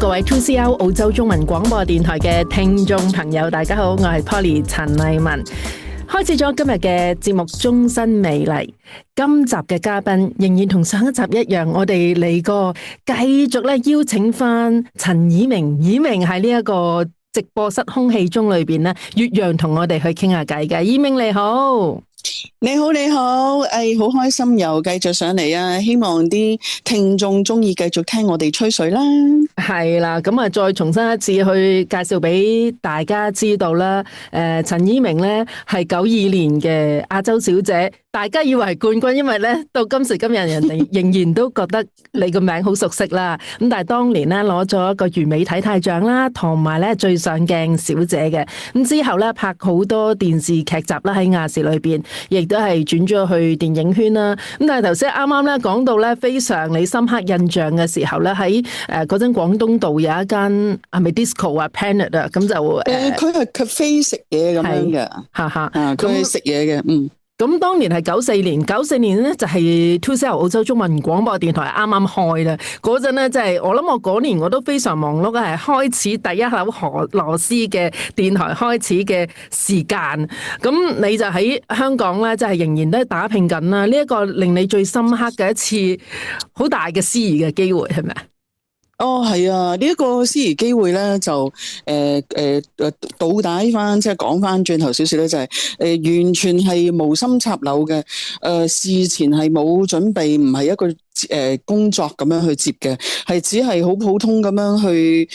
各位 2CR 澳洲中文廣播電台嘅聽眾朋友，大家好，我係 Polly 陳麗文。開始咗今日嘅節目終身美麗。今集嘅嘉賓仍然同上一集一樣，我哋嚟過繼續咧邀請翻陳以明，以明喺呢一個直播室空氣中裏邊咧，越洋同我哋去傾下偈嘅。以明你好。你好，你好，好開心又繼續上嚟啊！希望啲聽眾中意繼續聽我哋吹水啦。係啦，咁啊，再重新一次去介紹俾大家知道啦。陳以明咧係92年嘅亞洲小姐，大家以為係冠軍，因為咧到今時今日人哋仍然都覺得你個名好熟悉啦。咁但係當年咧攞咗一個完美體態獎啦，同埋咧最上鏡小姐嘅。咁之後咧拍好多電視劇集啦，喺亞視裏邊。亦都係轉咗去電影圈啦。咁但係頭先啱啱咧講到咧非常你深刻印象嘅時候咧，喺嗰陣廣東道有一間係咪 disco 啊 Planet 啊，咁就佢係 cafe 食嘢咁樣嘅，哈哈，佢係食嘢嘅，嗯。咁當年係94年咧就係 2CR 澳洲中文廣播電台啱啱開啦。嗰陣咧即係我諗我嗰年我都非常忙碌，係開始第一口俄羅斯嘅電台開始嘅時間。咁你就喺香港咧，即係仍然都打拼緊啦。呢一個令你最深刻嘅一次好大嘅司儀嘅機會係咪啊？哦，係啊！呢一個司儀機會咧，就倒帶翻，即係講翻轉頭少少咧，就係完全係無心插柳嘅。事前係冇準備，唔係一個工作咁樣去接嘅，係只係好普通咁樣去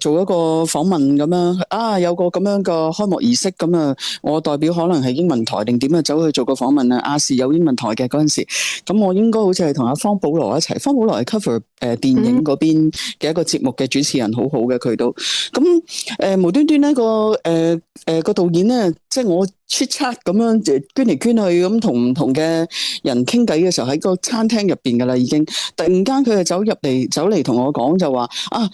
做一個訪問咁樣啊，有個咁樣嘅開幕儀式咁啊，我代表可能係英文台定點啊，走去做個訪問啊。亞視有英文台嘅嗰陣時，咁我應該好似係同阿方保羅一齊，方保羅係 cover 電影嗰邊嘅一個節目嘅主持人，好好嘅佢都咁無端端呢個導演咧，即係我 chat chat 咁樣捐嚟捐去咁同唔同嘅人傾偈嘅時候，喺個餐廳入邊噶啦，已經突然間佢就走嚟同我講就話啊，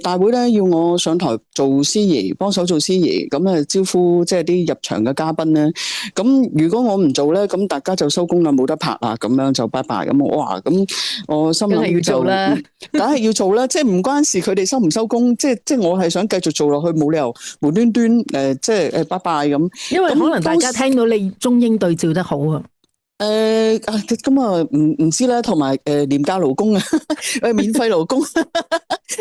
大會咧要我上台做司儀，幫手做司儀，咁啊招呼即係啲入場嘅嘉賓咧。咁如果我唔做咧，咁大家就收工啦，冇得拍啦，咁樣就拜拜咁。哇！咁我心諗要做啦，梗係要做啦，即係唔關事佢哋收唔收工，即係我係想繼續做落去，冇理由無端端即係拜拜咁。因為可能大家聽到你中英對照得好啊。咁啊，唔知啦，同埋廉價勞工啊，免費勞工，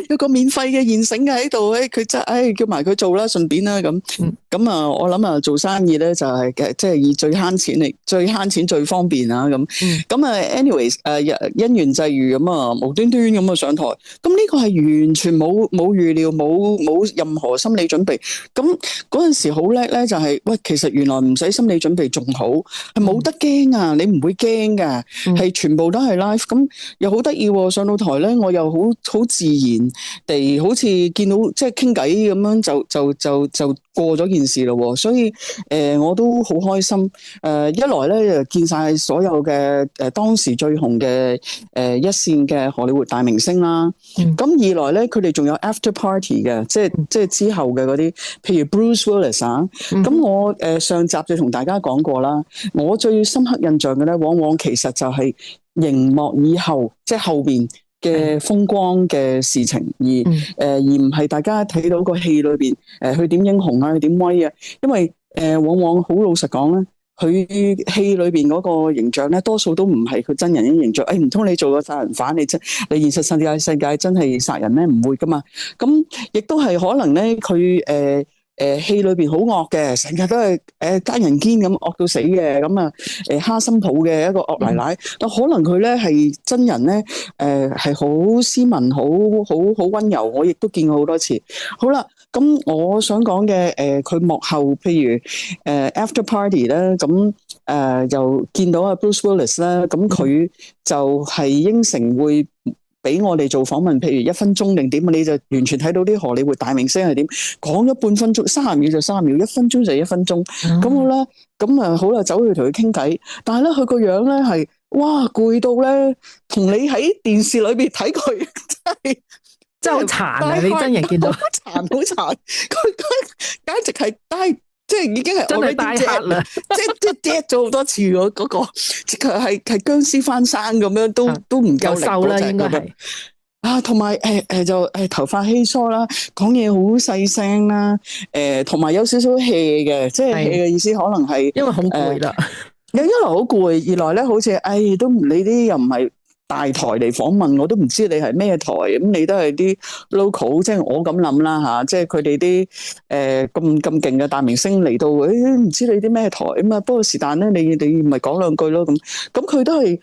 有個免費嘅現成嘅喺度，佢叫埋佢做啦，順便啦咁。咁啊，我諗啊，做生意咧就係即係以最慳錢嚟，最慳錢最方便啊咁。咁啊，anyways，因緣際遇咁啊，無端端咁啊上台，咁呢個係完全冇預料，冇任何心理準備。咁嗰陣時好叻咧，就係喂，其實原來唔使心理準備仲好，係冇得驚啊！你唔會驚噶，係全部都係 live，咁又好得意喎！上到台咧，我又好自然地，好似見到即係傾偈咁樣，就過咗件事咯。所以我都好開心。一來咧就見晒所有嘅當時最紅嘅一線嘅荷里活大明星啦。咁二來咧，佢哋仲有 after party 嘅，即係之後嘅嗰啲，譬如 Bruce Willis 啊。咁我上集就同大家講過啦，我最深刻印象嘅咧，往往其實就係熒幕以後，即係後邊嘅風光嘅事情，而唔係大家睇到個戲裏邊佢點英雄啊，佢點威啊。因為往往好老實講咧，佢戲裏邊嗰個形象咧，多數都唔係佢真人嘅形象。唔通你做個殺人犯，你現實世界真係殺人咩？唔會噶嘛。咁亦都係可能咧，佢戲裏邊好惡嘅，成日都係奸人堅咁惡到死嘅，咁啊蝦心抱嘅一個惡奶奶。但可能佢咧係真人咧，係好斯文，好溫柔。我亦都見過好多次。好啦，咁我想講嘅佢幕後譬如after party 咧，咁又見到阿 Bruce Willis 啦，咁佢就係應承會俾我哋做訪問，譬如1分鐘定點，你就完全睇到啲荷里活大明星係點講咗半分鐘，30秒就30秒，1分鐘就1分鐘。咁好啦，咁啊好啦，走去同佢傾偈，但係咧佢個樣咧係哇攰到咧，同你喺電視裏邊睇佢真係好殘啊！你真人見到好殘，佢簡直係即係已經係真係大黑啦，即係跌咗好多次嗰個，即係僵屍翻生咁樣，都唔夠瘦啦，應該係。同埋就頭髮稀疏啦，講嘢好細聲啦，同埋有少少 hea 嘅，即係 hea 嘅意思可能係因為好攰啦。一來好攰，二來咧好似都唔理啲又唔係大台嚟訪問，我都唔知你係咩台，咁你都係啲 local，即係我咁諗啦吓，即係佢哋啲咁勁嘅大明星嚟到，唔知你啲咩台啊嘛，不過是但咧，你咪講兩句咯咁，咁佢都係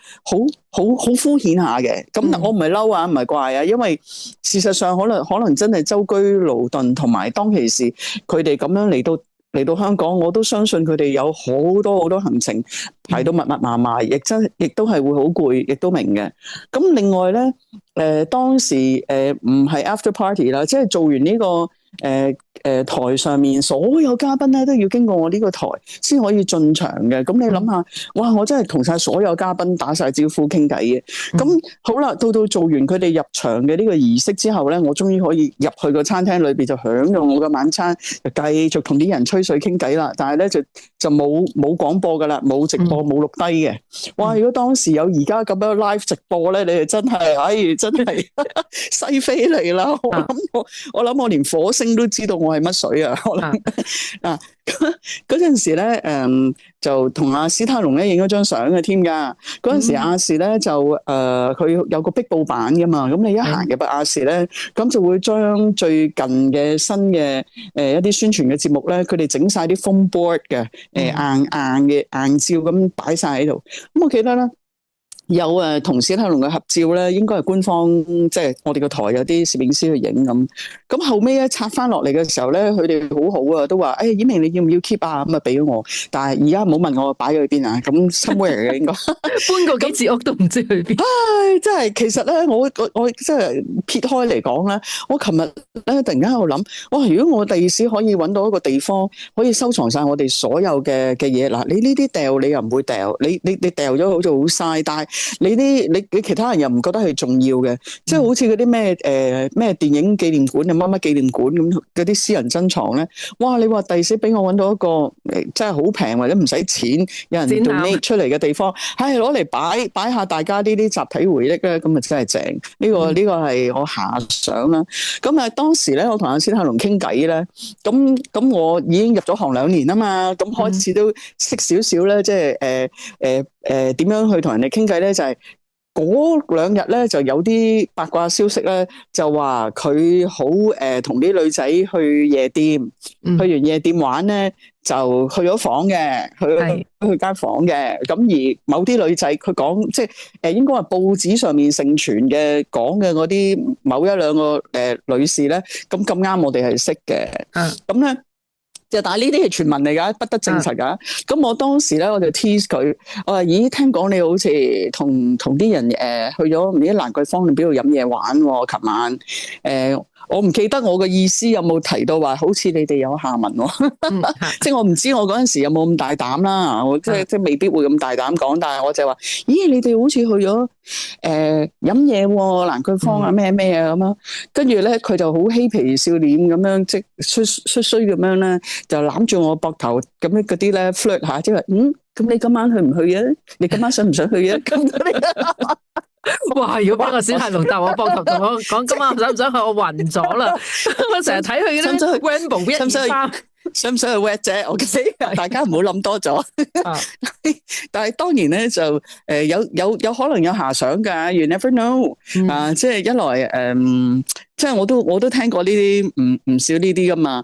好敷衍下嘅，咁我唔係嬲啊，唔係怪啊，因為事實上可能真係舟車勞頓，同埋當其時佢哋咁樣嚟到香港，我都相信佢哋有好多行程排到密密麻麻，亦都係會好攰，亦都明嘅。咁另外咧，當時唔係 after party 啦，即係做完呢個台上面所有嘉賓咧都要經過我呢個台先可以進場嘅。咁你諗下，哇！我真係同晒所有嘉賓打晒招呼傾偈嘅。咁好啦，到做完佢哋入場嘅呢個儀式之後咧，我終於可以入去個餐廳裏邊就享用我嘅晚餐，就繼續同啲人吹水傾偈啦。但係咧就冇廣播噶啦，冇直播冇錄低嘅。哇！如果當時有而家咁樣 live 直播咧，你哋真係真係西非嚟啦！我諗我連火星都知道我係乜水啊！我諗嗰陣時咧，就同阿史泰龍咧影咗張相嘅添噶。嗰陣時亞視咧就佢有個壁布板噶嘛，咁你一行入去亞視咧，咁就會將最近嘅新嘅一啲宣傳嘅節目咧，佢哋整晒啲 foam board 嘅硬照咁擺晒喺度。咁我記得咧。有同史泰龍嘅合照咧，應該係官方，即係我哋個台有啲攝影師去影咁。咁後尾咧拆翻落嚟嘅時候咧，佢哋好好啊，都話演明你要唔要 keep 啊？咁啊俾咗我。但係而家唔好問我擺咗去邊啊。咁 somewhere 嘅應該搬過幾次屋都唔知去邊。真係其實咧，我真係撇開嚟講咧，我琴日咧突然間喺度諗，哇！如果我第二時可以揾到一個地方可以收藏晒我哋所有嘅嘢，嗱，你呢啲掉你又唔會掉，你掉咗好似好嘥，但係你其他人又唔覺得係重要嘅，即係好似嗰啲咩電影紀念館啊，乜乜紀念館咁嗰啲私人珍藏咧，哇！你話第時俾我揾到一個真係好平或者唔使錢，有人 donate 出嚟嘅地方，係攞嚟擺下大家呢啲集體回憶咧，咁啊真係正。呢個係我遐想啦。咁啊當時咧，我同阿史泰龍傾偈咧，咁我已經入咗行2年啊嘛，咁開始都識少少咧，即係點樣去同人哋傾偈咧，就係嗰2日咧就有啲八卦消息咧，就話佢好同啲女仔去夜店，去完夜店玩咧就去咗房嘅，去間房嘅。咁而某啲女仔佢講，即係應該係報紙上面盛傳嘅講嘅嗰啲某1-2個女士咧，咁啱我哋係識嘅，咁咧。但係呢啲係傳聞嚟㗎，不得證實㗎。咁我當時咧，我就 tease 佢，我話：咦，聽講你好似同啲人去咗唔知蘭桂坊定邊度飲嘢玩喎？琴晚我唔記得我嘅意思有冇提到話，好似你哋有下文喎。即係我唔知我嗰陣時有冇咁大膽啦。我即係未必會咁大膽講，但係我就話：咦，你哋好似去咗飲嘢喎，蘭桂坊啊咩咩啊咁樣。跟住咧，佢就好嬉皮笑臉咁樣，即係衰咁樣咧。就攬住我膊頭咁樣嗰啲咧 flirt 下，即係咁你今晚去唔去啊？你今晚想唔想去啊？咁哇！如果俾個史泰龍搭我膊頭同我講今晚想唔想去，我暈咗啦！我成日睇佢嗰啲 Rambo 1、2、3。想唔想去 wet 啫？OK， 大家唔好諗多咗。但係當然咧就有可能有遐想㗎，you never know。即係一來即係我都聽過呢啲唔少呢啲㗎嘛。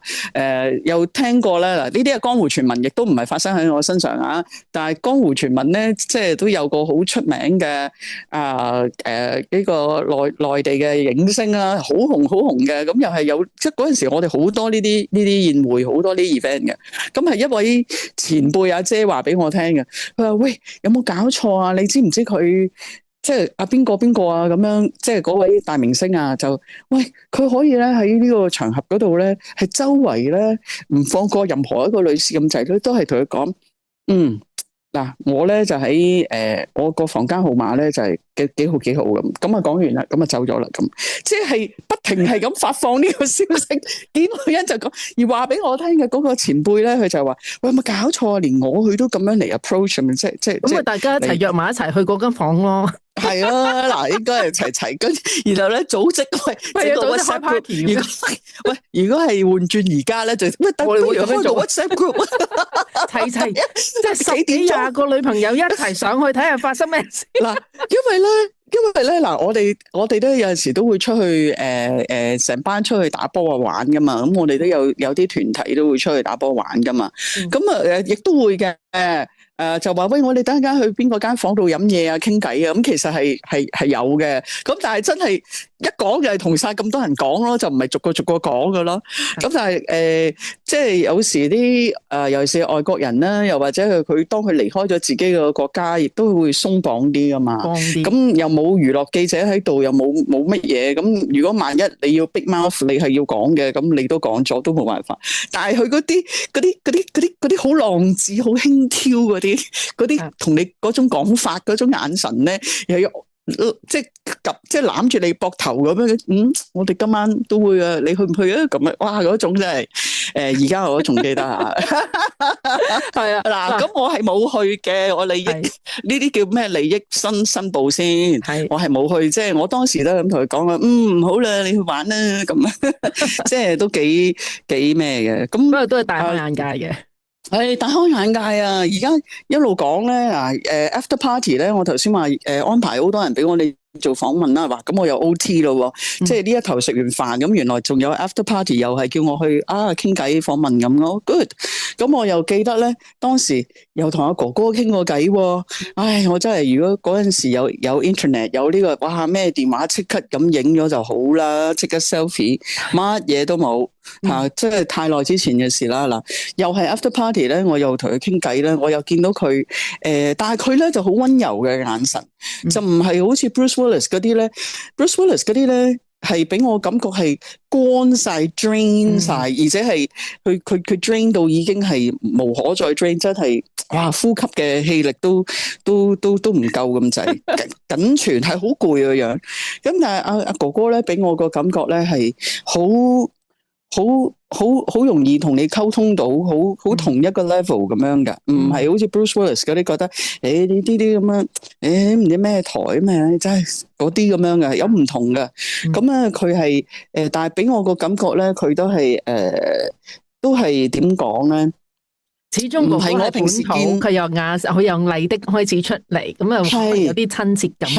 又聽過咧嗱，呢啲係江湖傳聞，亦都唔係發生喺我身上啊。但係江湖傳聞咧，即係都有個好出名嘅呢個內地嘅影星啦，好紅嘅。咁又係有即係嗰陣時，我哋好多呢啲宴會，好多呢 event 嘅。咁係一位前輩阿姐話俾我聽嘅，佢話：喂，有冇搞錯啊？你知唔知佢？即係阿邊個啊咁樣，即係嗰位大明星啊，就喂佢可以咧喺呢個場合嗰度咧，係周圍咧唔放過任何一個女士咁滯，佢都係同佢講，嗱，我咧就喺我個房間號碼咧就係幾號咁，咁啊講完啦，咁啊走咗啦，咁即係不停係咁發放呢個消息，見到人就講，而話俾我聽嘅嗰個前輩咧，佢就話：喂，有冇搞錯啊？連我去都咁樣嚟 approach 咁，即係咁啊！大家一齊約埋一齊去嗰間房咯。係啊，嗱，應該係齊齊跟，然後咧組織整個 WhatsApp group。如果係換轉而家咧，就不如開個 WhatsApp group， 齊齊即係10幾20個女朋友一齊上去睇下發生咩事。嗱，因為咧嗱，我哋都有陣時都會出去成班出去打波啊玩噶嘛，咁我哋都有啲團體都會出去打波玩噶嘛，咁亦都會嘅。就話喂，我哋等陣間去邊個間房度飲嘢啊，傾偈啊，咁其實係有嘅，咁但係真係一講就係同晒咁多人講咯，就唔係逐個講噶咯。咁但係即係有時啲尤其是外國人啦，又或者佢當佢離開咗自己個國家，亦都會鬆綁啲噶嘛。咁又冇娛樂記者喺度，又冇乜嘢。咁如果萬一你要 big mouth，你係要講嘅，咁你都講咗都冇辦法。但係佢嗰啲好浪子、好輕佻嗰啲同你嗰種講法、嗰種眼神咧，又要即係攬住你膊頭咁樣。我哋今晚都會啊，你去唔去啊？咁啊，哇！嗰種真係而家我都仲記得啊。係啊，嗱，咁我係冇去嘅，我利益呢啲叫咩利益申報先？我係冇去，即係我當時都咁同佢講啊，好啦，你去玩啦，咁即係都幾咩嘅。咁不過都係大開眼界嘅。係大開眼界啊！而家一路講咧，after party 咧，我頭先話安排好多人俾我哋做訪問啦，話咁我有 OT 咯，即係呢一頭食完飯，咁原來仲有 after party，又係叫我去傾偈訪問咁咯。Good， 咁我又記得咧，當時又同阿哥哥傾過偈。唉，我真係如果嗰陣時有 internet， 有呢個哇咩電話即刻咁影咗就好啦，即刻 selfie， 乜嘢都冇。即係太耐之前嘅事啦。嗱，又係 after party 咧，我又同佢傾偈咧，我又見到佢但係佢咧就好溫柔嘅眼神，就唔係好似 Bruce Willis 嗰啲咧。Bruce Willis 嗰啲咧係俾我感覺係乾晒 drain 晒，而且係佢 drain 到已經係無可再 drain， 真係哇呼吸嘅氣力都唔夠咁滯，緊存係好攰嘅樣。咁但係阿哥哥咧俾我個感覺咧係好容易同你溝通到，好同一個 level 咁樣噶，唔係好似 Bruce Willis 嗰啲覺得呢啲咁樣唔知咩台咩，真係嗰啲咁樣嘅，有唔同嘅。咁啊佢係但係俾我個感覺咧，佢都係點講咧？始終唔係我平時見佢由麗的開始出嚟，咁啊有啲親切感。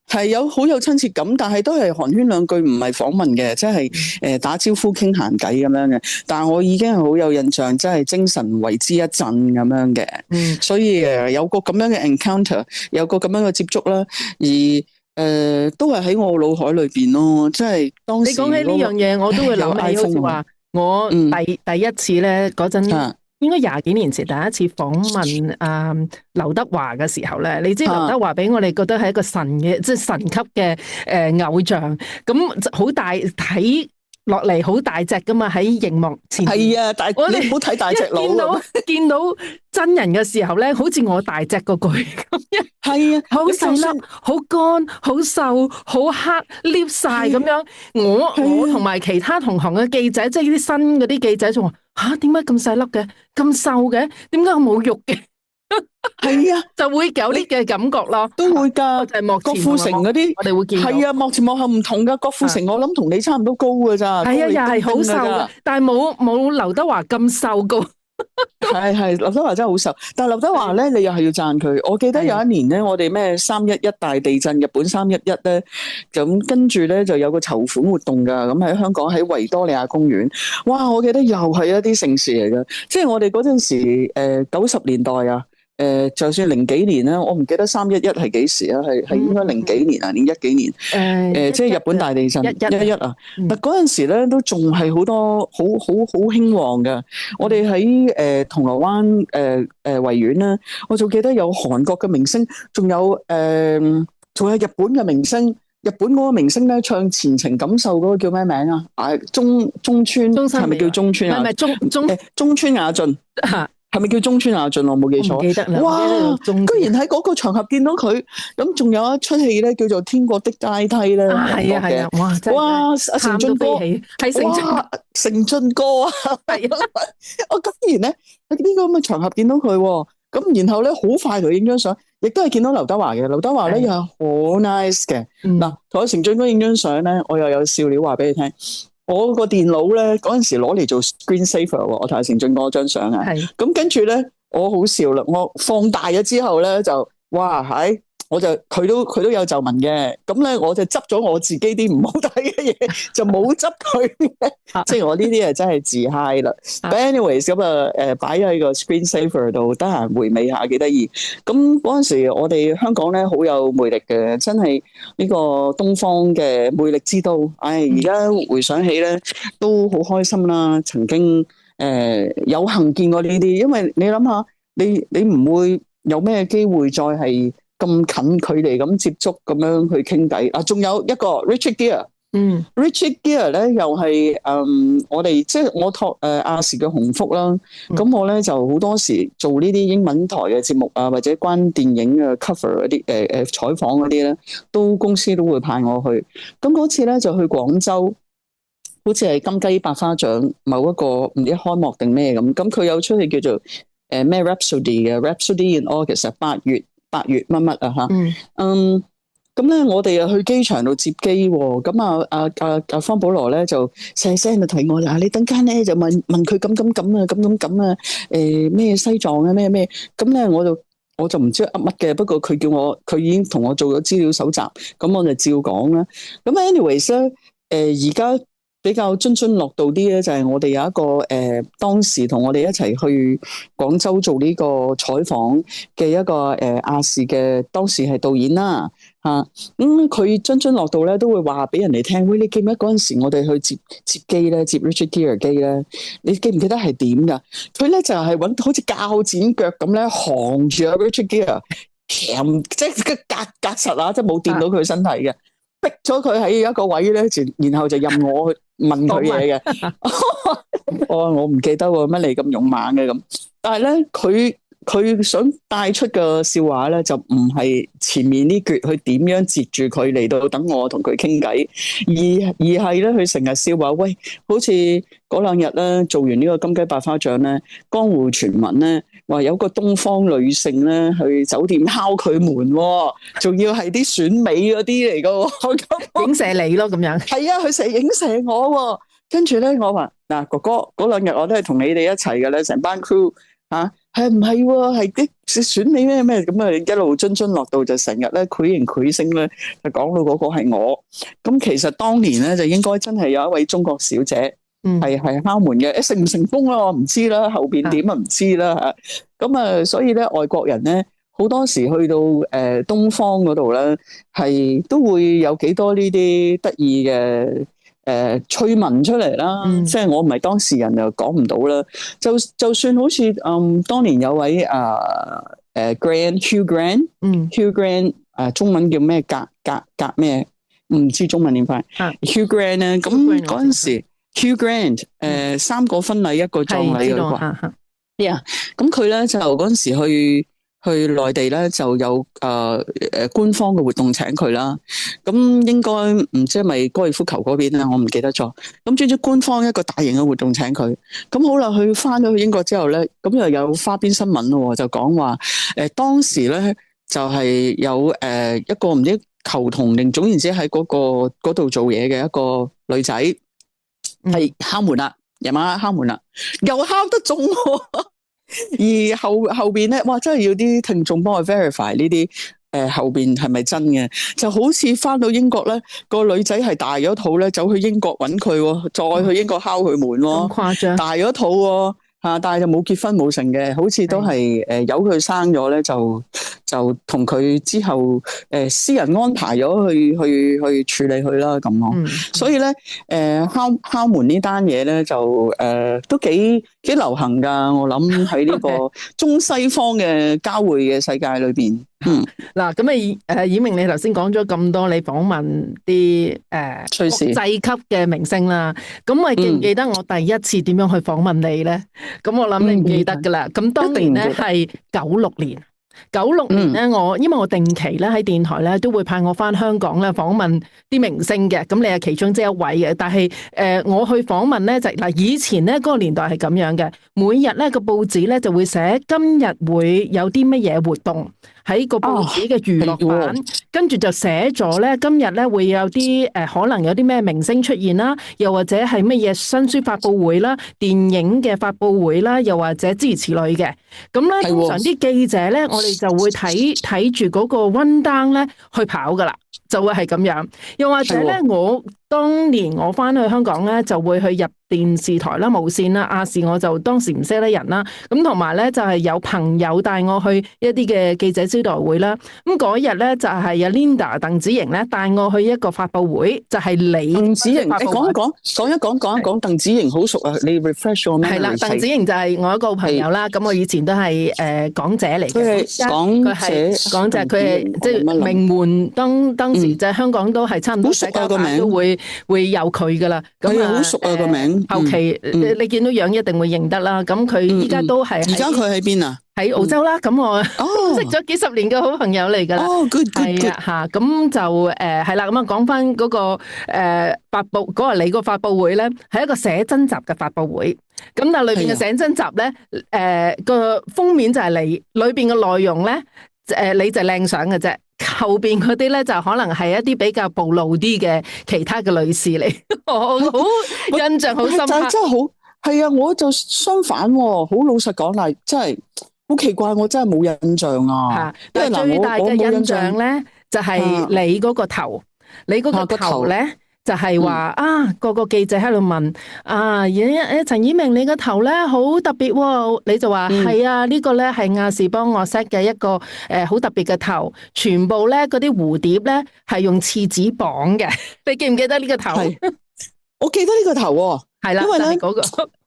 係好有親切感，但係都係寒暄兩句，唔係訪問嘅，即係打招呼傾閒偈咁樣嘅。但係我已經係好有印象，即係精神為之一振咁樣嘅。所以有個咁樣嘅 encounter， 有個咁樣嘅接觸啦，而都係喺我腦海裏邊咯。即係當時你講起呢樣嘢，我都會諗起好似話我第一次咧嗰陣。應該20幾年前第一次訪問劉德華嘅時候咧，你知劉德華俾我哋覺得係一個神嘅，即係神級嘅偶像，咁好大睇落嚟好大隻噶嘛，喺熒幕前面。係啊，你唔好睇大隻佬。見到真人嘅時候咧，好似我大隻過佢咁樣。係啊，好細粒，好乾，好瘦，好黑，lift 晒咁樣。我同埋其他同行嘅記者，即係呢啲新嗰啲記者仲話：吓，點解咁細粒嘅，咁瘦嘅？點解我冇肉嘅？係啊，就會有啲嘅感覺咯，都會噶。就係郭富城嗰啲，我哋會見到。係啊，幕前幕後唔同噶。郭富城我諗同你差唔多高噶咋。係啊，又係好瘦嘅，但係冇劉德華咁瘦高。係劉德華真係好瘦，但係劉德華咧，你又係要讚佢。我記得有一年咧，我哋咩311大地震，日本311咧，咁跟住咧就有個籌款活動噶，咁喺香港喺維多利亞公園。哇！我記得又係一啲盛事嚟噶，即係我哋嗰陣時90年代啊。就算零幾年啦，我唔記得311係幾時啊？係應該零幾年啊，定10幾年？即係日本大地震11啊。但嗰陣時咧都仲係好多好興旺嘅。我哋喺銅鑼灣維園啦，我仲記得有韓國嘅明星，仲有日本嘅明星。日本嗰個明星咧唱前程感受嗰個叫咩名啊？中村係咪叫中村啊？唔係中村雅俊。係咪叫中村雅俊？我冇記錯。記得啦。哇！居然喺嗰個場合見到佢，咁仲有一出戲咧，叫做《天國的階梯》咧。係啊！哇！阿成俊哥係成俊哥啊！係啊！我竟然咧喺呢個咁嘅場合見到佢，咁然後咧好快就影張相，亦都係見到劉德華嘅。劉德華咧又係好 nice 嘅。嗱，同阿成俊哥影張相咧，我又有笑料話俾你聽。我個電腦咧嗰陣時攞嚟做 screen saver 喎，我同阿成俊哥張相啊。咁跟住咧，我好笑啦，我放大咗之後咧就哇係。我就佢都有皺紋嘅，咁咧我就執咗我自己啲唔好睇嘅嘢，就冇執佢嘅，即係我呢啲係真係自嗨啦。But anyways 咁擺喺個 screen saver 度，得閒回味下幾得意。咁嗰陣時我哋香港咧好有魅力嘅，真係呢個東方嘅魅力之都。而家回想起咧都好開心啦，曾經有幸見過呢啲，因為你諗下，你唔會有咩機會再係咁近距離咁接觸咁樣去傾偈啊！仲有一個 Richard Gere，Richard Gere 咧又係我哋即係我託亞視嘅鴻福啦。咁我咧就好多時做呢啲英文台嘅節目啊，或者關電影嘅 cover 嗰啲採訪嗰啲咧，都公司都會派我去。咁嗰次咧就去廣州，好似係金雞百花獎某一個唔知開幕定咩咁。咁佢有出戲叫做咩 Rhapsody 嘅 Rhapsody in August 8月乜乜啊吓，咁咧我哋又去機場度接機，咁阿方保羅咧就細聲就提我啦，你等間咧就問佢咁啊，咩西藏啊咩，咁咧我就唔知噏乜嘅，不過佢叫我，佢已經同我做咗資料搜集，咁我就照講啦。咁 anyways 咧，而家比較津津樂道啲咧，就係我哋有一個當時同我哋一齊去廣州做呢個採訪嘅一個亞視嘅當時係導演啦嚇，咁佢津津樂道咧都會話俾人哋聽，喂，你記唔記得嗰陣時我哋去接機咧，接 Richard Gere 機咧，你記唔記得係點㗎？佢咧就係揾好似鉸剪腳咁咧，行住阿 Richard Gere，即係隔實啊，即係冇掂到佢身體嘅。逼咗佢喺一個位咧，然後就任我去問佢嘢嘅。我唔記得喎，乜你咁勇猛嘅咁？但係咧，佢想帶出嘅笑話咧，就唔係前面呢橛去點樣截住佢嚟到等我同佢傾偈，而係咧佢成日笑話，喂，好似嗰兩日咧做完呢個金雞百花獎咧，江湖傳聞咧話有個東方女性咧去酒店敲佢門，仲要係啲選美嗰啲嚟噶，影射你咯咁樣。係啊，佢成日影射我，跟住咧我話嗱，哥哥嗰兩日我都係同你哋一齊嘅咧，成班 crew 吓。係唔係喎？係啲選美咩咁啊？一路津津樂道就成日咧繪形繪聲咧，就講到嗰個係我。咁其實當年咧就應該真係有一位中國小姐係敲門嘅，成唔成功啦？我唔知啦，後邊點啊唔知啦嚇。咁啊，所以咧外國人咧好多時去到東方嗰度咧，係都會有幾多呢啲得意嘅趣聞出嚟啦，即係我唔係當事人就講唔到啦。就算好似當年有位Hugh Grant 中文叫咩格咩？唔知中文點翻。Hugh Grant 咧，咁嗰陣時 Hugh Grant 3個婚禮一個葬禮嘅啩。咁佢咧就嗰陣時去內地咧就有官方嘅活動請佢啦，咁應該唔知係咪高爾夫球嗰邊啦，我唔記得咗。咁總之官方一個大型嘅活動請佢，咁好啦，佢翻咗去英國之後咧，咁又有花邊新聞咯，就講話當時咧就係有一個唔知球童定總言之喺嗰度做嘢嘅一個女仔係敲門啦，夜晚敲門啦，又敲得中喎。而後邊咧，哇！真係要啲聽眾幫我 verify 呢啲後邊係咪真嘅？就好似翻到英國咧，個女仔係大咗肚咧，走去英國揾佢，再去英國敲佢門，咁誇張，大咗肚吓，但係就冇結婚冇成嘅，好似都係由佢生咗咧，就同佢之後私人安排咗去處理佢啦咁咯。所以咧敲門呢單嘢咧就都幾流行噶，我諗喺呢個中西方嘅交匯嘅世界裏邊。嗱咁綺明你頭先講咗咁多，你訪問啲國際級嘅明星啦，咁我記唔記得我第一次點樣去訪問你咧？咁我諗你唔記得噶啦。咁當年咧係96年。96年咧，因為我定期咧喺電台咧都會派我翻香港咧訪問啲明星嘅，咁你係其中之一位嘅。但係我去訪問咧就嗱，以前咧嗰個年代係咁樣嘅，每日咧個報紙咧就會寫今日會有啲乜嘢活動，喺個報紙嘅娛樂版，跟住就寫咗咧，今日咧會有啲可能有啲咩明星出現啦，又或者係乜嘢新書發佈會啦、電影嘅發佈會啦，又或者諸如此類嘅。咁咧通常啲記者咧，我哋就會睇住嗰個 run down 咧去跑噶啦，就會係咁樣。又或者咧，我當年我翻去香港咧，就會去入電視台啦、無線啦、亞視，我就當時唔識得人啦。咁同埋咧，就係有朋友帶我去一啲嘅記者招待會啦。咁嗰日咧就係有 Linda 鄧子瑩咧帶我去一個發佈會，就係你鄧子瑩，講一講鄧子瑩好熟啊！你 refresh 我咩？係啦，鄧子瑩就係我一個朋友啦。咁我以前都係港姐嚟嘅，佢係港姐，佢係即係名門當時就係香港都係差唔多世界版都會有佢噶啦。咁啊，好熟啊個名。後期你見到樣一定會認得啦。咁佢依家都係而家佢喺邊啊？喺澳洲啦。咁我識咗幾十年嘅好朋友嚟噶啦。哦，good。係啊嚇，咁就係啦。咁啊講翻嗰個發佈嗰個你個發佈會咧，係一個寫真集嘅發佈會。咁但係裏邊嘅寫真集咧，個封面就係你，裏邊嘅內容咧，你就靚相嘅啫。後邊嗰啲咧就可能係一啲比較暴露啲嘅其他嘅女士嚟，我好印象好深刻。真係好係啊！我就相反喎，好老實講啦，真係好奇怪，我真係冇印象啊。因為最大嘅印象咧，就係你嗰個頭，你嗰個頭咧。就係話個個記者喺度問陳以明你個頭咧好特別喎，你就話係啊，呢個咧係亞視幫我 set 嘅一個好特別嘅頭，全部咧嗰啲蝴蝶咧係用廁紙綁嘅，你記唔記得呢個頭？我記得呢個頭喎，係啦，因為咧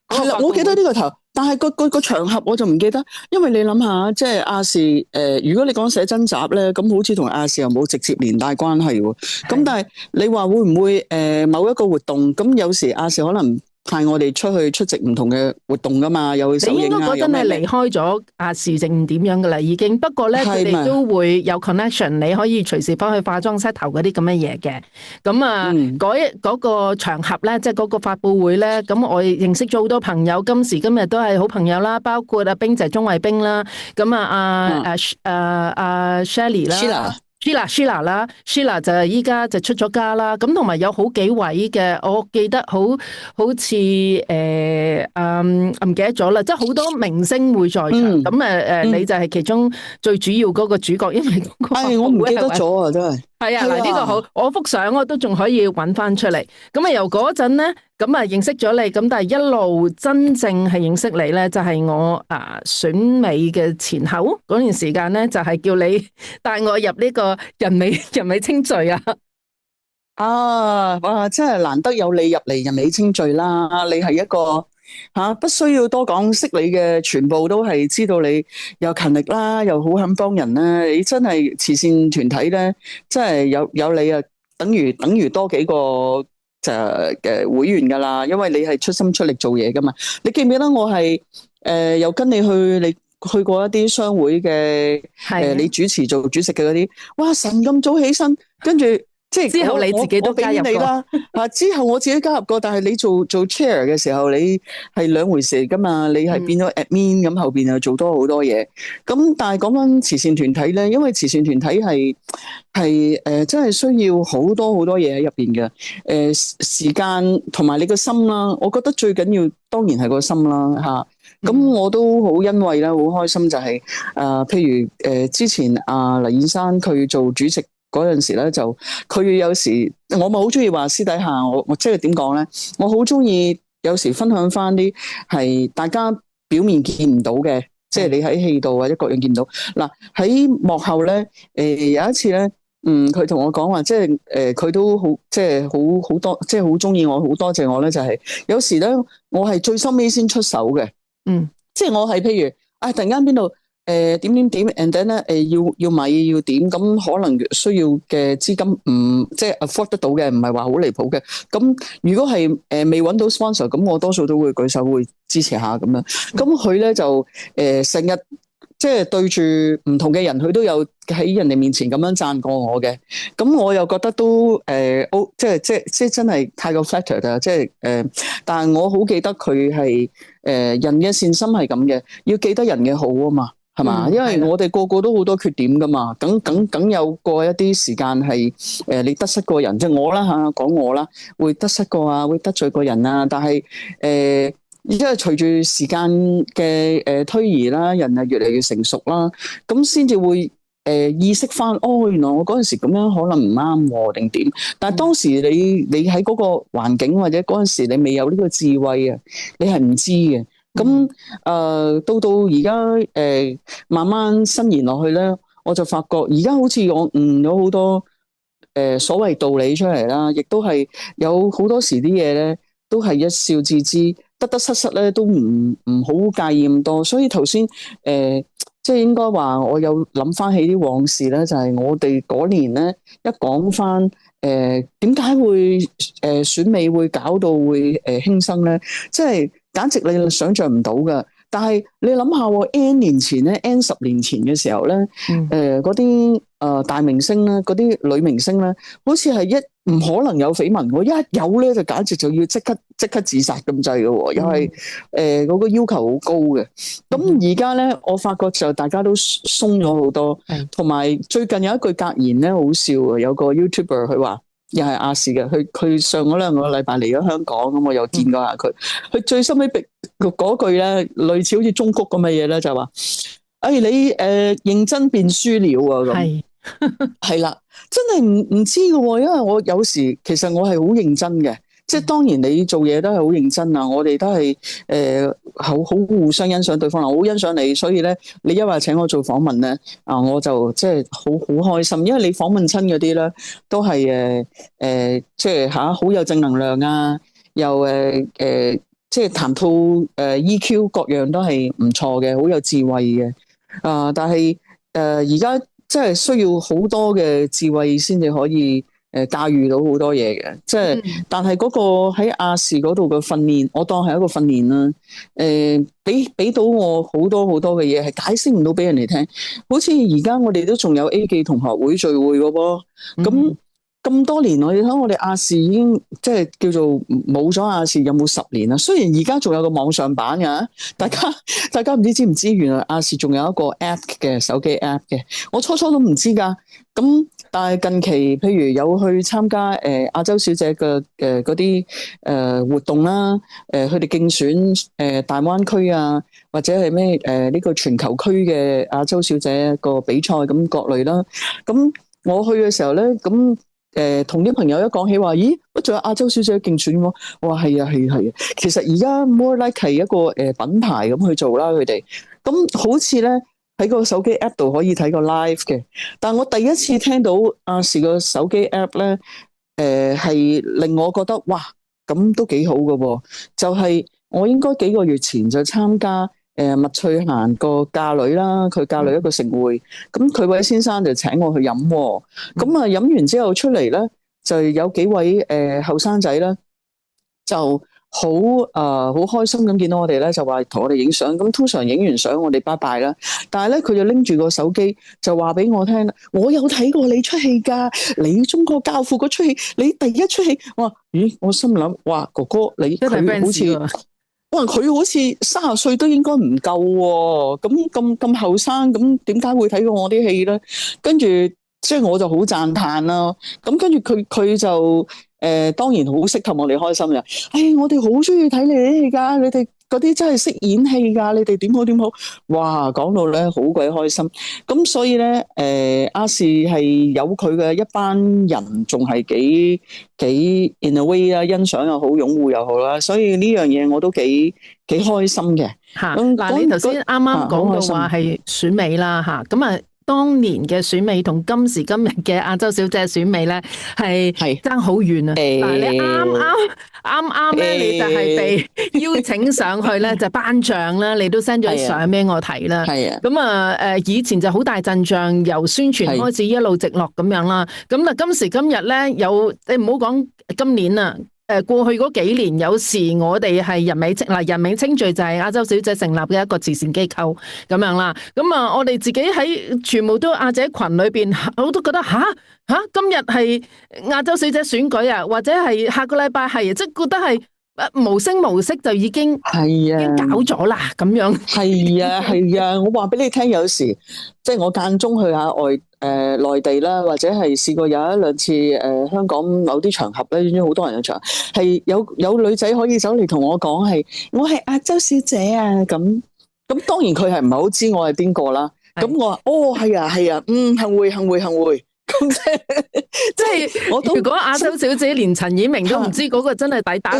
係啦，我記得呢個頭。但係個場合我就唔記得，因為你諗下，即係亞視如果你講寫真集咧，咁好似同亞視又冇直接連帶關係喎。咁但係你話會唔會某一個活動，咁有時亞視可能派我哋出去出席唔同嘅活動噶嘛，又去首映啊，你應該嗰陣係離開咗亞視定點樣噶啦，已經。不過咧，佢哋都會有 connection，你可以隨時幫佢化妝 set 頭嗰啲咁嘅嘢嘅。咁啊，嗰個場合咧，即係嗰個發佈會咧，咁我認識咗好多朋友，今時今日都係好朋友啦，包括阿冰姐、鐘慧冰啦，咁Shirley 啦。Sheila 啦，Sheila 就依家就出咗家啦，咁同埋有好幾位嘅，我記得好似唔記得咗啦，即係好多明星會在場，咁你就係其中最主要嗰個主角，因為嗰個我唔記得咗啊，真係。係啊，嗱呢個好，我幅相我都仲可以揾翻出嚟。咁啊由嗰陣咧，咁啊認識咗你，咁但係一路真正係認識你咧，就係我選美嘅前後嗰段時間咧，就係叫你帶我入呢個人美稱序啊！哇，真係難得有你入嚟人美稱序啦！你係一個不需要多講，識你嘅全部都係知道你又勤力啦，又好肯幫人啦。你真係慈善團體咧，真係有你啊，等於多幾個就嘅會員噶啦。因為你係出心出力做嘢噶嘛。你記唔記得我係又跟你去過一啲商會嘅你主持做主席嘅嗰啲，哇神咁早起身，跟住。即係之後你自己都加入過啦，之後我自己加入過，但係你做 chair 嘅時候，你係兩回事噶嘛，你係變咗 admin 咁，後邊又做多好多嘢。咁但係講翻慈善團體咧，因為慈善團體係真係需要好多好多嘢喺入邊嘅，時間同埋你個心啦，我覺得最緊要當然係個心啦吓。咁我都好欣慰啦，好開心就係譬如之前黎燕珊佢做主席。嗰陣時咧，就佢有時我咪好中意話私底下我即係點講咧？我好中意有時分享翻啲係大家表面見唔到嘅，即係你喺戲度或者各樣見唔到。嗱喺幕後咧，有一次咧，佢同我講話，即係佢都好，即係好多，即係好中意我，好多謝我咧。就係有時咧，我係最收尾先出手嘅，即係我係譬如突然間邊度。點，and then 咧要買嘢要點，咁可能需要嘅資金唔即係 afford 得到嘅，唔係話好離譜嘅。咁如果係未揾到 sponsor，咁我多數都會舉手會支持下咁樣。咁佢咧就成日即係對住唔同嘅人，佢都有喺人哋面前咁樣讚過我嘅。咁我又覺得都即係真係太過 flattered 啦，即係但係我好記得佢係人嘅善心係咁嘅，要記得人嘅好啊嘛。係嘛？因為我哋個個都好多缺點噶嘛，梗有過一啲時間係你得失過人，即係我啦嚇，講我啦，會得失過啊，會得罪過人啊。但係因為隨住時間嘅推移啦，人係越嚟越成熟啦，咁先至會意識翻，哦，原來我嗰陣時咁樣可能唔啱喎，定點？但係當時你喺嗰個環境或者嗰陣時你未有呢個智慧啊，你係唔知嘅。咁到而家慢慢伸延落去咧，我就發覺而家好似我悟咗好多所謂道理出嚟啦，亦都係有好多時啲嘢咧，都係一笑置之，得失咧都唔好介意咁多。所以頭先即係應該話，我有諗翻起啲往事咧，就係我哋嗰年咧一講翻點解會選美會搞到會輕生咧，即係簡直你想象唔到噶。但係你諗下喎，N 年前咧，N 10年前嘅時候咧，嗰啲大明星咧，嗰啲女明星咧，好似係唔可能有緋聞喎，一有咧就簡直就要即刻自殺咁滯嘅喎，又係嗰個要求好高嘅。咁而家咧，我發覺就大家都鬆咗好多，同埋最近有一句格言咧，好笑啊！有個 YouTuber 佢話。又係亞視嘅，佢上嗰2個禮拜嚟咗香港，咁我又見過下佢。佢最深尾嗰句咧，類似好似中谷咁嘅嘢咧，就話：你認真變輸了啊！咁係啦，真係唔知嘅喎，因為我有時其實我係好認真嘅。即係當然你做嘢都係好認真啊，我哋都係好互相欣賞對方啦，我好欣賞你，所以咧你一話請我做訪問咧我就即係好開心，因為你訪問親嗰啲咧都係即係好有正能量啊，又即係談吐EQ 各樣都係唔錯嘅，好有智慧嘅但係而家即係需要好多嘅智慧先至可以駕馭到好多嘢嘅，即係但係嗰個喺亞視嗰度嘅訓練，我當係一個訓練啦。俾到我好多嘅嘢，係解釋唔到俾人哋聽。好似而家我哋都仲有 A 記同學會聚會嘅噃，咁多年我哋睇我哋亞視已經即係叫做冇咗亞視有冇10年啦？雖然而家仲有個網上版嘅，大家唔知唔知原來亞視仲有一個 app 嘅手機 app 嘅，我初都唔知㗎。咁但係近期譬如有去參加亞洲小姐嘅嗰啲活動啦，佢哋競選大灣區啊，或者係咩呢個全球區嘅亞洲小姐個比賽咁各類啦。咁我去嘅時候咧，咁同啲朋友一講起話，咦，仲有亞洲小姐競選喎？我話係啊。其實而家 more like 係一個品牌咁去做啦，佢哋咁好似咧。喺個手機 app 度可以睇個 live 嘅，但我第一次聽到亞視個手機 app 咧，係令我覺得哇，咁都幾好㗎喎。就係我應該幾個月前就參加麥翠嫻個嫁女啦，佢嫁女一個盛會，咁佢位先生就請我去飲，咁飲完之後出嚟咧，就有幾位後生仔咧就。好開心咁見到我哋咧，就話同我哋影相。咁通常影完相我哋拜拜啦，但係咧佢就拎住個手機就話俾我聽，我有睇過你出戲㗎，你中國教父嗰出戲，你第一出戲。我話咦，我心諗哇，哥哥你佢好似哇，佢好似30歲都應該唔夠喎，咁後生，咁點解會睇過我啲戲咧？跟住即係我就好讚歎啦。咁跟住佢就。當然好識氹我哋開心嘅，我哋好中意睇你啲戲噶，你哋嗰啲真係識演戲噶，你哋點好，哇，講到咧好鬼開心，咁所以咧，亞視係有佢嘅一班人，仲係幾 in a way 啊，欣賞又好，擁護又好啦，所以呢樣嘢我都幾開心嘅。嗱，你頭先啱啱講到話係選美啦，咁啊。當年嘅選美同今時今日嘅亞洲小姐選美咧，係爭好遠啊！但係你啱咧，你就係被邀請上去咧，就頒獎啦，你都 send 咗啲相俾我睇啦。咁啊，以前就好大陣仗，由宣傳開始一路直落咁樣啦。咁今時今日咧，你唔好講今年啊。過去嗰幾年，有時我哋係人美清聚就係亞洲小姐成立嘅一個慈善機構咁樣啦。咁啊，我哋自己喺全部都亞姐群裏邊，我都覺得今日係亞洲小姐選舉啊，或者係下個禮拜係，即係覺得係無聲無息就已經搞咗啦咁樣。係啊，我話俾你聽，有時即係我間中去下內地啦，或者係試過有一兩次香港某啲場合咧，好多人嘅場合，係有女仔可以走嚟同我講係我係亞洲小姐啊咁。咁當然佢係唔係好知我係邊個啦。咁我話係啊，幸會。咁即係我都如果亞洲小姐連陳以明都唔知嗰個真係抵打。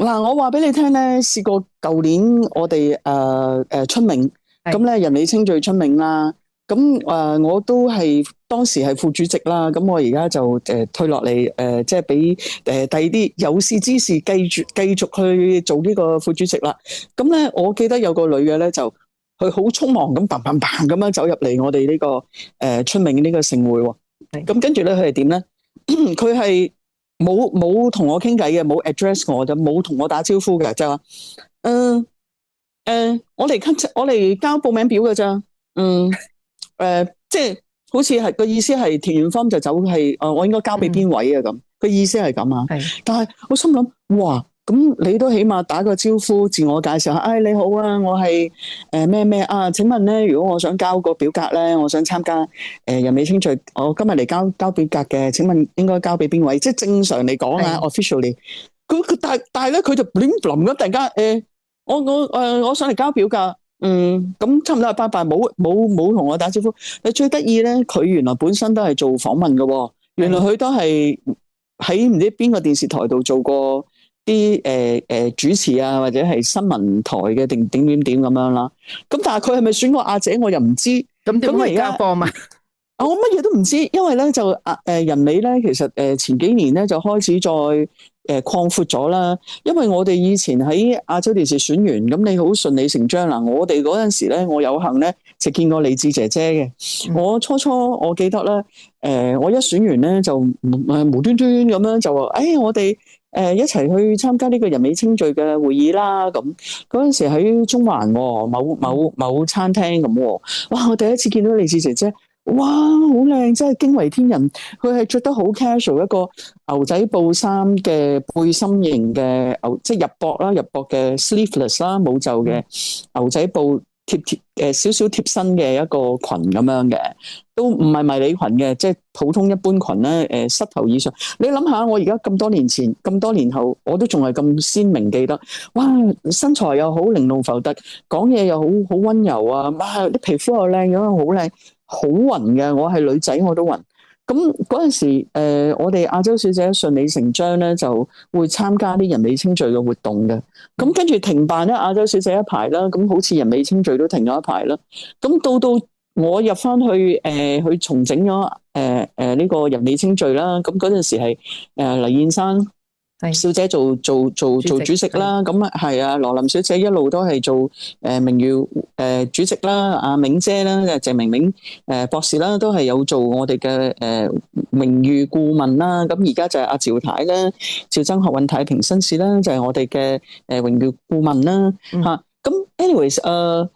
嗱，我話俾你聽咧，試過舊年我哋春茗，咁咧人美清聚春茗啦。咁我都係當時係副主席啦。咁我而家就退落嚟即係俾第二啲有識之士繼續去做呢個副主席啦。咁咧，我記得有個女嘅咧就佢好匆忙咁砰咁樣走入嚟我哋呢個春茗呢個盛會喎。咁跟住咧，佢係點咧？佢係冇同我傾偈嘅，冇 address 我，就冇同我打招呼嘅，就話我嚟交報名表㗎咋。即係好似係個意思係填完 form 就走，係我應該交俾邊位啊咁。個意思係咁啊。但係我心諗，哇！咁你都起碼打個招呼，自我介紹下。你好啊，我係咩啊？請問咧，如果我想交個表格咧，我想參加人美清聚，我今日嚟交表格嘅，請問應該交俾邊位？即係正常嚟講啊 ，officially。佢但係咧，佢就亂冧咁，突然間我想嚟交表格。咁差唔多係拜拜，冇同我打招呼。你最得意咧，佢原來本身都係做訪問嘅，原來佢都係喺唔知邊個電視台度做過啲主持啊，或者係新聞台嘅點咁樣啦。咁但係佢係咪選過亞姐，我又唔知。咁點解交貨嘛？我乜嘢都唔知，因為咧就人美咧，其實前幾年咧就開始再擴闊咗啦。因為我哋以前喺亞洲電視選完，咁你好順理成章啦。我哋嗰陣時咧，我有幸咧就見過李智姐姐嘅。我初我記得咧，我一選完咧就無端端咁樣就話，我哋一齊去參加呢個人美清聚嘅會議啦。咁嗰陣時喺中環某餐廳咁。哇！我第一次見到李智姐姐。哇，好靚，真係驚為天人。佢係着得好 casual，一個牛仔布衫嘅背心型嘅即係入膊嘅 sleeveless 啦，冇袖嘅牛仔布少少貼身嘅一個裙咁樣嘅，都唔係迷你裙嘅，即係普通一般裙咧。膝頭以上，你諗下，我而家咁多年前、咁多年後，我都仲係咁鮮明記得。哇，身材又好玲瓏浮凸，講嘢又好溫柔啊！哇，啲皮膚又靚，樣好靚。好暈嘅，我係女仔我都暈。咁嗰陣時，我哋亞洲小姐順理成章咧，就會參加啲人美清聚嘅活動嘅。咁跟住停辦咧，亞洲小姐一排啦，咁好似人美清聚都停咗一排啦。咁到我入翻去，去重整咗呢個人美清聚啦。咁嗰陣時係黎燕珊小姐做主席啦，咁係啊，羅琳小姐一路都係做名譽主席啦，阿明姐啦，鄭明明博士啦，都係有做我哋嘅名譽顧問啦。咁而家就係阿趙太啦，趙曾學運太平紳士啦，就係我哋嘅榮譽顧問啦。吓，咁 anyways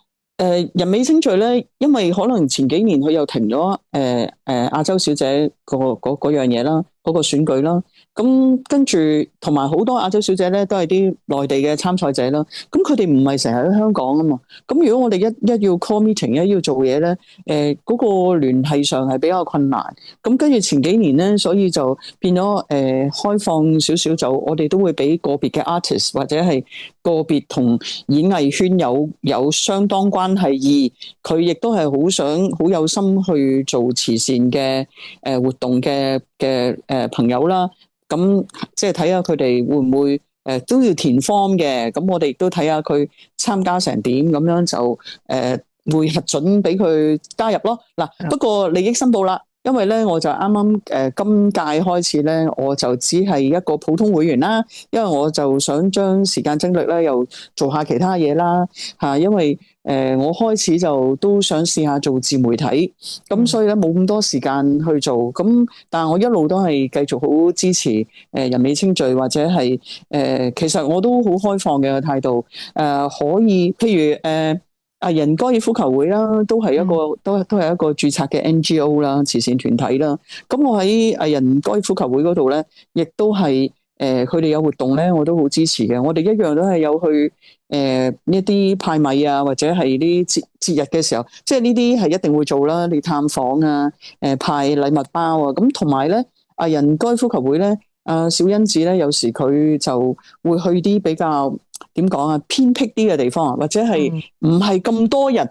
人美清聚咧，因為可能前幾年佢又停咗亞洲小姐嗰樣嘢啦，嗰個選舉啦。咁跟住同埋好多亞洲小姐咧，都係啲內地嘅參賽者啦。咁佢哋唔係成日喺香港啊嘛。咁如果我哋一要 call meeting，一要做嘢咧，嗰個聯繫上係比較困難。咁跟住前幾年咧，所以就變咗開放少少，就我哋都會俾個別嘅 artist 或者係個別同演藝圈有相當關係，而佢亦都係好想好有心去做慈善嘅活動嘅朋友啦。咁即係睇下佢哋會唔會都要填 form 嘅，咁我哋亦都睇下佢參加成點，咁樣就會核准俾佢加入咯。嗱，不過利益申報啦，因為咧我就啱啱今屆開始咧，我就只係一個普通會員啦，因為我就想將時間精力咧又做下其他嘢啦嚇，因為我開始就都想試下做自媒體，咁所以咧冇咁多時間去做，咁但係我一路都係繼續好支持人美清聚，或者係其實我都好開放嘅態度，可以譬如藝人高爾夫球會啦，都係一個都係一個註冊嘅 NGO 啦，慈善團體啦。咁我喺藝人高爾夫球會嗰度咧，亦都係佢哋有活動咧，我都好支持嘅。我哋一樣都係有去呢啲派米啊，或者係啲節日嘅時候，即係呢啲係一定會做啦。你探訪啊，派禮物包啊，咁同埋咧，藝人高爾夫球會咧，小欣子咧，有時佢就會去啲比較點講啊，偏僻啲嘅地方，或者係唔係咁多人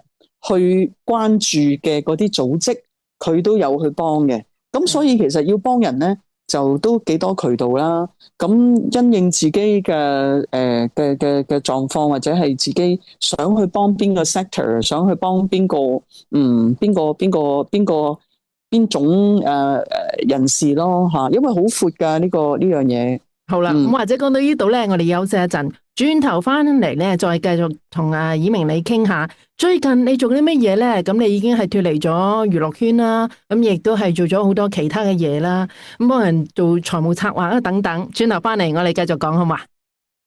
去關注嘅嗰啲組織，佢都有去幫嘅。咁所以其實要幫人咧，就都幾多渠道啦。咁因應自己嘅狀況，或者係自己想去幫邊個 sector，想去幫邊個邊種人士咯嚇，因為好闊㗎呢樣嘢。好啦，咁或者講到呢度咧，我哋休息一陣，轉頭翻嚟咧，再繼續同以明你傾下，最近你做啲乜嘢咧？咁你已經係脫離咗娛樂圈啦，咁亦都係做咗好多其他嘅嘢啦，咁幫人做財務策劃啊等等。轉頭翻嚟，我哋繼續講好嘛？